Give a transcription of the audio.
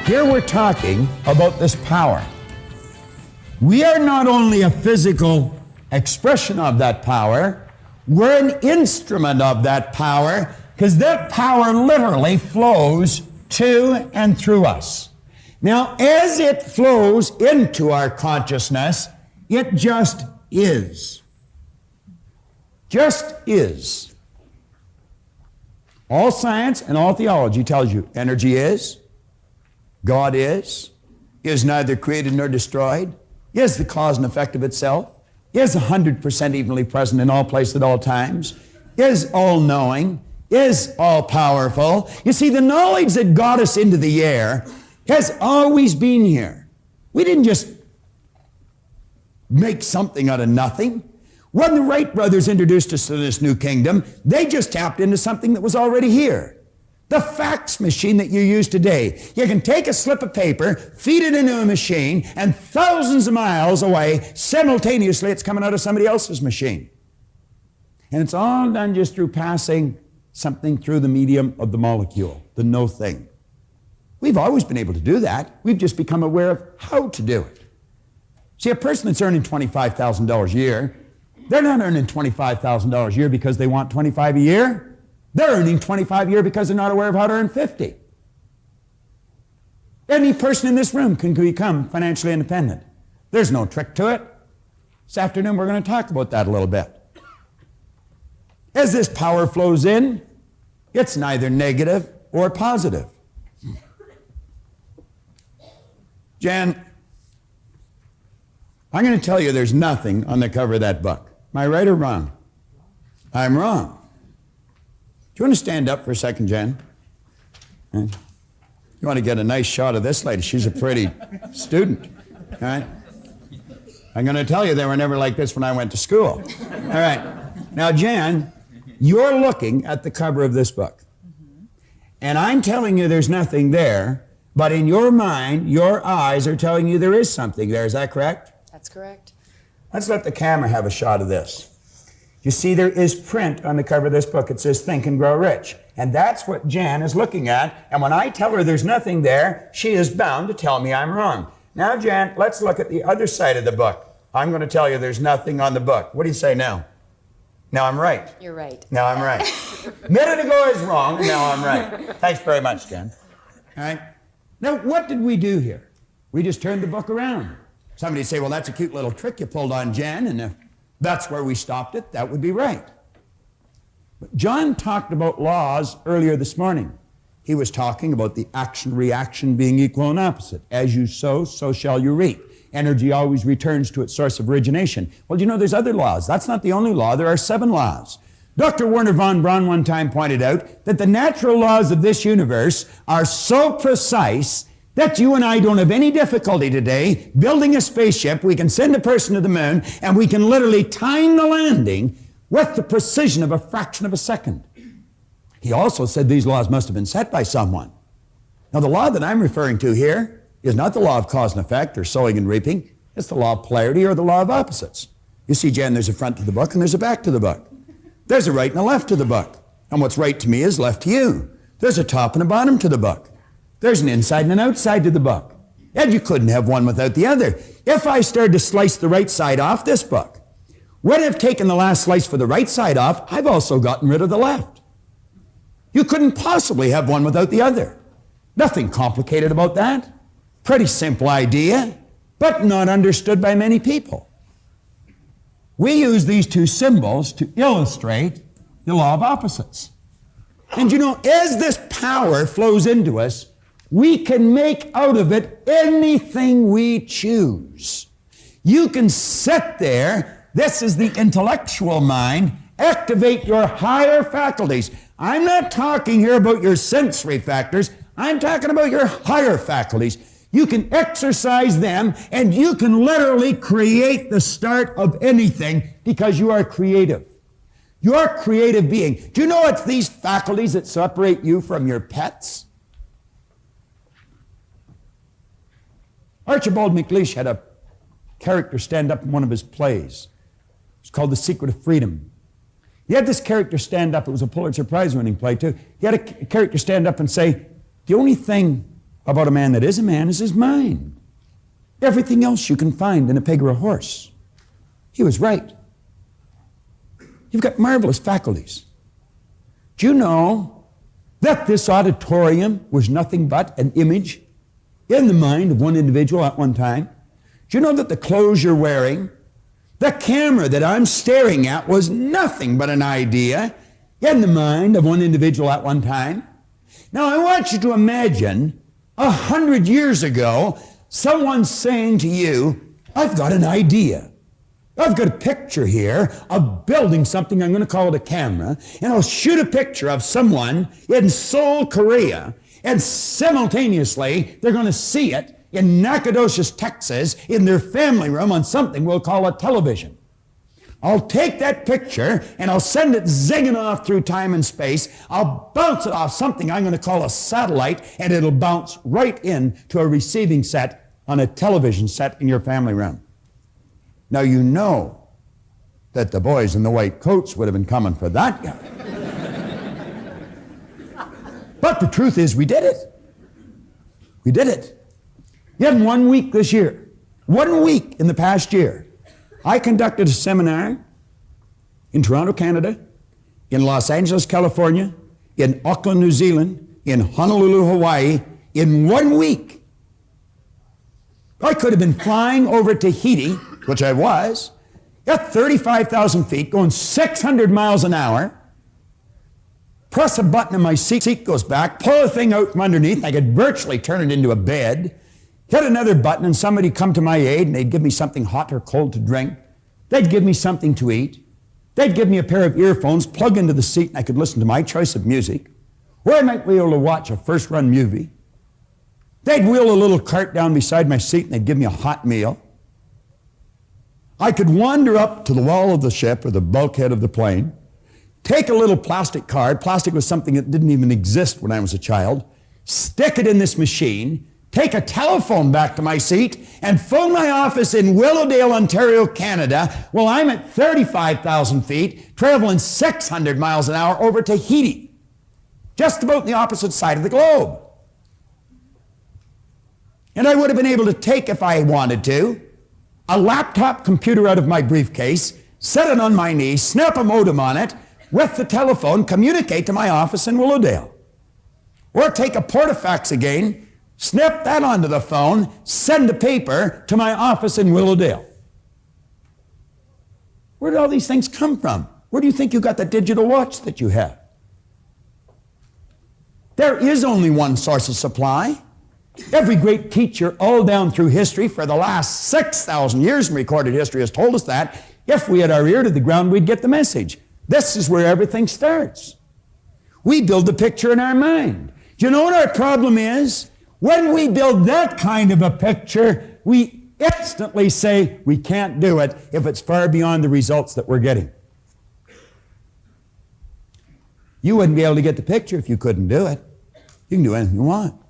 Here we're talking about this power. We are not only a physical expression of that power, we're an instrument of that power, because that power literally flows to and through us. Now, as it flows into our consciousness, it just is. Just is. All science and all theology tells you energy is, God is neither created nor destroyed, is the cause and effect of itself, is 100% evenly present in all places at all times, is all-knowing, is all-powerful. You see, the knowledge that got us into the air has always been here. We didn't just make something out of nothing. When the Wright brothers introduced us to this new kingdom, they just tapped into something that was already here. The fax machine that you use today. You can take a slip of paper, feed it into a machine, and thousands of miles away, simultaneously, it's coming out of somebody else's machine. And it's all done just through passing something through the medium of the molecule, the no thing. We've always been able to do that. We've just become aware of how to do it. See, a person that's earning $25,000 a year, they're not earning $25,000 a year because they want $25,000 a year. They're earning $25,000 a year because they're not aware of how to earn $50,000. Any person in this room can become financially independent. There's no trick to it. This afternoon we're going to talk about that a little bit. As this power flows in, it's neither negative or positive. Jan, I'm going to tell you there's nothing on the cover of that book. Am I right or wrong? I'm wrong. Do you want to stand up for a second, Jan? You want to get a nice shot of this lady. She's a pretty student. All right? I'm going to tell you they were never like this when I went to school. All right. Now, Jan, you're looking at the cover of this book. And I'm telling you there's nothing there, but in your mind, your eyes are telling you there is something there. Is that correct? That's correct. Let's let the camera have a shot of this. You see, there is print on the cover of this book. It says, Think and Grow Rich. And that's what Jan is looking at. And when I tell her there's nothing there, she is bound to tell me I'm wrong. Now, Jan, let's look at the other side of the book. I'm going to tell you there's nothing on the book. What do you say now? Now I'm right. You're right. Now I'm right. A minute ago I was wrong, and now I'm right. Thanks very much, Jan. All right. Now, what did we do here? We just turned the book around. Somebody say, well, that's a cute little trick you pulled on Jan, and if that's where we stopped it, that would be right. But John talked about laws earlier this morning. He was talking about the action-reaction being equal and opposite. As you sow, so shall you reap. Energy always returns to its source of origination. Well, you know, there's other laws. That's not the only law. There are 7 laws. Dr. Werner von Braun one time pointed out that the natural laws of this universe are so precise that you and I don't have any difficulty today building a spaceship. We can send a person to the moon, and we can literally time the landing with the precision of a fraction of a second. He also said these laws must have been set by someone. Now, the law that I'm referring to here is not the law of cause and effect or sowing and reaping. It's the law of polarity or the law of opposites. You see, Jan, there's a front to the book and there's a back to the book. There's a right and a left to the book. And what's right to me is left to you. There's a top and a bottom to the book. There's an inside and an outside to the book. And you couldn't have one without the other. If I started to slice the right side off this book, when I've taken the last slice for the right side off, I've also gotten rid of the left. You couldn't possibly have one without the other. Nothing complicated about that. Pretty simple idea, but not understood by many people. We use these 2 symbols to illustrate the law of opposites. And you know, as this power flows into us, we can make out of it anything we choose. You can sit there, this is the intellectual mind, activate your higher faculties. I'm not talking here about your sensory factors, I'm talking about your higher faculties. You can exercise them, and you can literally create the start of anything because you are creative. You're a creative being. Do you know it's these faculties that separate you from your pets? Archibald MacLeish had a character stand up in one of his plays. It's called The Secret of Freedom. He had this character stand up. It was a Pulitzer Prize winning play too. He had a character stand up and say, the only thing about a man that is a man is his mind. Everything else you can find in a pig or a horse. He was right. You've got marvelous faculties. Do you know that this auditorium was nothing but an image in the mind of one individual at one time? Do you know that the clothes you're wearing, the camera that I'm staring at was nothing but an idea in the mind of one individual at one time? Now I want you to imagine 100 years ago, someone saying to you, I've got an idea. I've got a picture here of building something, I'm going to call it a camera, and I'll shoot a picture of someone in Seoul, Korea, and simultaneously they're going to see it in Nacogdoches, Texas, in their family room on something we'll call a television. I'll take that picture and I'll send it zigging off through time and space. I'll bounce it off something I'm going to call a satellite, and it'll bounce right in to a receiving set on a television set in your family room. Now you know that the boys in the white coats would have been coming for that guy. But the truth is we did it. We did it. Yet in 1 week this year, 1 week in the past year, I conducted a seminar in Toronto, Canada, in Los Angeles, California, in Auckland, New Zealand, in Honolulu, Hawaii, in 1 week. I could have been flying over Tahiti, which I was, at 35,000 feet, going 600 miles an hour, press a button and my seat goes back, pull the thing out from underneath, I could virtually turn it into a bed, hit another button and somebody come to my aid and they'd give me something hot or cold to drink. They'd give me something to eat. They'd give me a pair of earphones, plug into the seat, and I could listen to my choice of music. Or I might be able to watch a first-run movie. They'd wheel a little cart down beside my seat and they'd give me a hot meal. I could wander up to the wall of the ship or the bulkhead of the plane, take a little plastic card, plastic was something that didn't even exist when I was a child, stick it in this machine, take a telephone back to my seat, and phone my office in Willowdale, Ontario, Canada, while I'm at 35,000 feet, traveling 600 miles an hour over Tahiti, just about the opposite side of the globe. And I would have been able to take, if I wanted to, a laptop computer out of my briefcase, set it on my knee, snap a modem on it, with the telephone, communicate to my office in Willowdale. Or take a portafax again, snap that onto the phone, send a paper to my office in Willowdale. Where did all these things come from? Where do you think you got the digital watch that you have? There is only one source of supply. Every great teacher all down through history for the last 6,000 years in recorded history has told us that if we had our ear to the ground, we'd get the message. This is where everything starts. We build the picture in our mind. Do you know what our problem is? When we build that kind of a picture, we instantly say we can't do it if it's far beyond the results that we're getting. You wouldn't be able to get the picture if you couldn't do it. You can do anything you want.